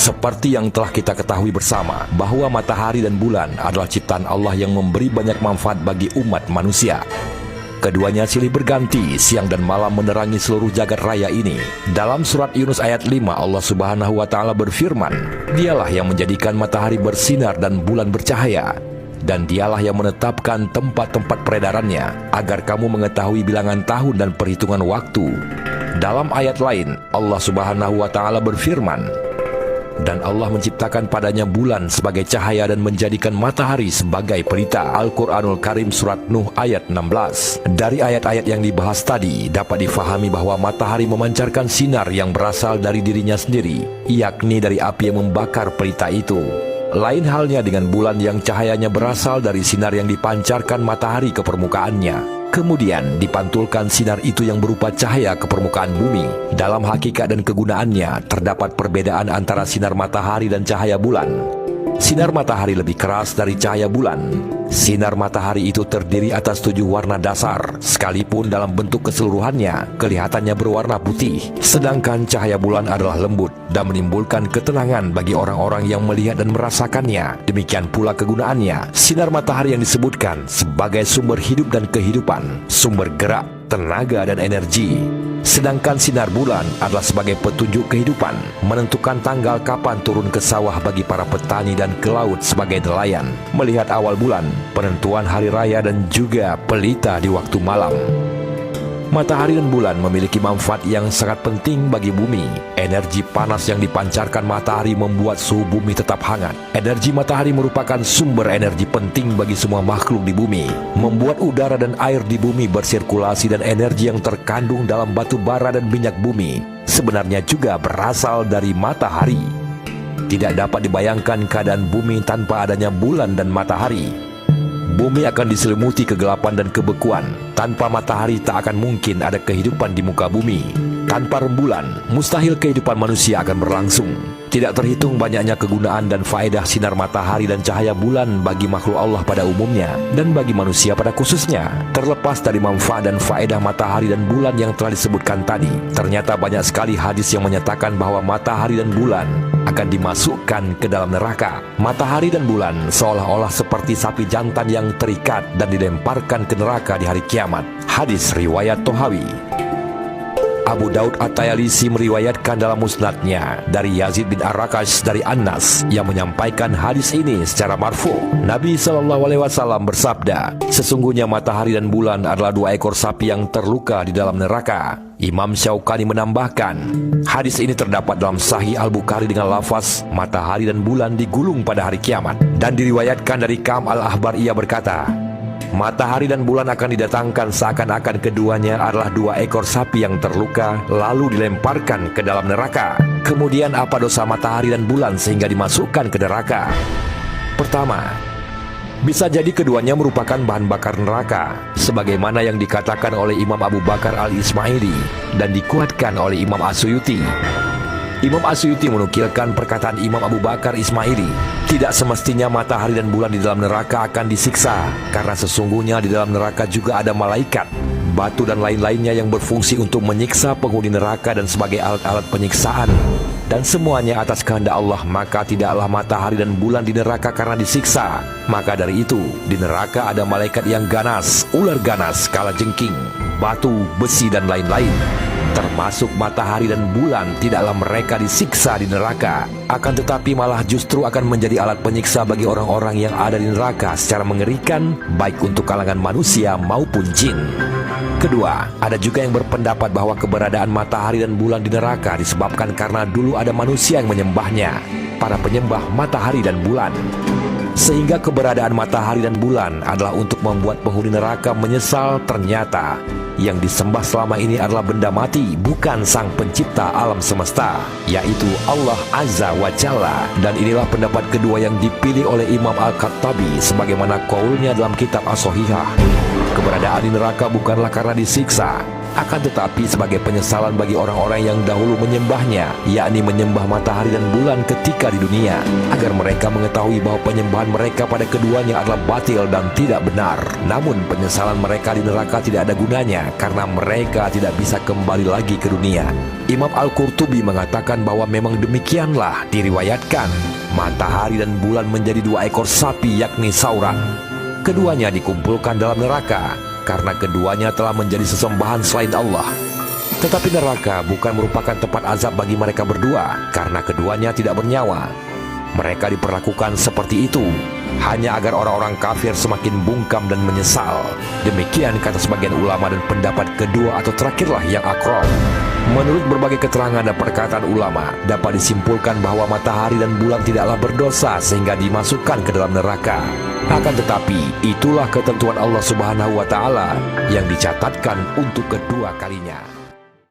Seperti yang telah kita ketahui bersama, bahwa matahari dan bulan adalah ciptaan Allah yang memberi banyak manfaat bagi umat manusia. Keduanya silih berganti, siang dan malam menerangi seluruh jagat raya ini. Dalam surat Yunus ayat 5, Allah Subhanahu wa Ta'ala berfirman, "Dialah yang menjadikan matahari bersinar dan bulan bercahaya, dan dialah yang menetapkan tempat-tempat peredarannya, agar kamu mengetahui bilangan tahun dan perhitungan waktu." Dalam ayat lain, Allah Subhanahu wa Ta'ala berfirman, "Dan Allah menciptakan padanya bulan sebagai cahaya dan menjadikan matahari sebagai pelita." Al-Quranul Karim Surat Nuh ayat 16. Dari ayat-ayat yang dibahas tadi dapat difahami bahwa matahari memancarkan sinar yang berasal dari dirinya sendiri, yakni dari api yang membakar pelita itu. Lain halnya dengan bulan yang cahayanya berasal dari sinar yang dipancarkan matahari ke permukaannya. Kemudian dipantulkan sinar itu yang berupa cahaya ke permukaan bumi. Dalam hakikat dan kegunaannya terdapat perbedaan antara sinar matahari dan cahaya bulan. Sinar matahari lebih keras dari cahaya bulan. Sinar matahari itu terdiri atas 7 warna dasar, sekalipun dalam bentuk keseluruhannya kelihatannya berwarna putih. Sedangkan cahaya bulan adalah lembut dan menimbulkan ketenangan bagi orang-orang yang melihat dan merasakannya. Demikian pula kegunaannya. Sinar matahari yang disebutkan sebagai sumber hidup dan kehidupan, sumber gerak, tenaga dan energi. Sedangkan sinar bulan adalah sebagai petunjuk kehidupan, menentukan tanggal kapan turun ke sawah bagi para petani dan ke laut sebagai nelayan, melihat awal bulan, penentuan hari raya dan juga pelita di waktu malam. Matahari dan bulan memiliki manfaat yang sangat penting bagi bumi. Energi panas yang dipancarkan matahari membuat suhu bumi tetap hangat. Energi matahari merupakan sumber energi penting bagi semua makhluk di bumi, membuat udara dan air di bumi bersirkulasi, dan energi yang terkandung dalam batu bara dan minyak bumi sebenarnya juga berasal dari matahari. Tidak dapat dibayangkan keadaan bumi tanpa adanya bulan dan matahari. Bumi akan diselimuti kegelapan dan kebekuan. Tanpa matahari tak akan mungkin ada kehidupan di muka bumi. Tanpa rembulan, mustahil kehidupan manusia akan berlangsung. Tidak terhitung banyaknya kegunaan dan faedah sinar matahari dan cahaya bulan bagi makhluk Allah pada umumnya dan bagi manusia pada khususnya. Terlepas dari manfaat dan faedah matahari dan bulan yang telah disebutkan tadi, ternyata banyak sekali hadis yang menyatakan bahwa matahari dan bulan akan dimasukkan ke dalam neraka. Matahari dan bulan seolah-olah seperti sapi jantan yang terikat dan dilemparkan ke neraka di hari kiamat. Hadis riwayat Tohawi. Abu Daud At-Tayalisi meriwayatkan dalam musnadnya dari Yazid bin Ar-Rakash dari Anas yang menyampaikan hadis ini secara marfu. Nabi SAW bersabda, "Sesungguhnya matahari dan bulan adalah 2 ekor sapi yang terluka di dalam neraka." Imam Syaukani menambahkan, hadis ini terdapat dalam Sahih Al-Bukhari dengan lafaz matahari dan bulan digulung pada hari kiamat. Dan diriwayatkan dari Kam Al-Ahbar, ia berkata, matahari dan bulan akan didatangkan seakan-akan keduanya adalah 2 ekor sapi yang terluka, lalu dilemparkan ke dalam neraka. Kemudian apa dosa matahari dan bulan sehingga dimasukkan ke neraka? Pertama, bisa jadi keduanya merupakan bahan bakar neraka, sebagaimana yang dikatakan oleh Imam Abu Bakar Al-Ismaili dan dikuatkan oleh Imam As-Suyuti. Imam As-Suyuti menukilkan perkataan Imam Abu Bakar Ismaili, tidak semestinya matahari dan bulan di dalam neraka akan disiksa, karena sesungguhnya di dalam neraka juga ada malaikat, batu dan lain-lainnya yang berfungsi untuk menyiksa penghuni neraka dan sebagai alat-alat penyiksaan. Dan semuanya atas kehendak Allah, maka tidaklah matahari dan bulan di neraka karena disiksa. Maka dari itu, di neraka ada malaikat yang ganas, ular ganas, kalajengking, batu, besi dan lain-lain. Termasuk matahari dan bulan, tidaklah mereka disiksa di neraka, akan tetapi malah justru akan menjadi alat penyiksa bagi orang-orang yang ada di neraka secara mengerikan, baik untuk kalangan manusia maupun jin. Kedua, ada juga yang berpendapat bahwa keberadaan matahari dan bulan di neraka disebabkan karena dulu ada manusia yang menyembahnya, para penyembah matahari dan bulan. Sehingga keberadaan matahari dan bulan adalah untuk membuat penghuni neraka menyesal ternyata yang disembah selama ini adalah benda mati, bukan sang pencipta alam semesta, yaitu Allah Azza wa Jalla. Dan inilah pendapat kedua yang dipilih oleh Imam Al-Khattabi sebagaimana qaulnya dalam kitab As-Sahihah. Keberadaan di neraka bukanlah karena disiksa, Akan tetapi sebagai penyesalan bagi orang-orang yang dahulu menyembahnya, yakni menyembah matahari dan bulan ketika di dunia, agar mereka mengetahui bahwa penyembahan mereka pada keduanya adalah batil dan tidak benar. Namun penyesalan mereka di neraka tidak ada gunanya karena mereka tidak bisa kembali lagi ke dunia. Imam Al-Qurtubi mengatakan bahwa memang demikianlah diriwayatkan matahari dan bulan menjadi dua ekor sapi, yakni sauran. Keduanya dikumpulkan dalam neraka karena keduanya telah menjadi sesembahan selain Allah. Tetapi neraka bukan merupakan tempat azab bagi mereka berdua karena keduanya tidak bernyawa. Mereka diperlakukan seperti itu hanya agar orang-orang kafir semakin bungkam dan menyesal. Demikian kata sebagian ulama, dan pendapat kedua atau terakhirlah yang akrab. Menurut berbagai keterangan dan perkataan ulama, dapat disimpulkan bahwa matahari dan bulan tidaklah berdosa sehingga dimasukkan ke dalam neraka. Akan tetapi, itulah ketentuan Allah Subhanahu wa Ta'ala yang dicatatkan untuk kedua kalinya.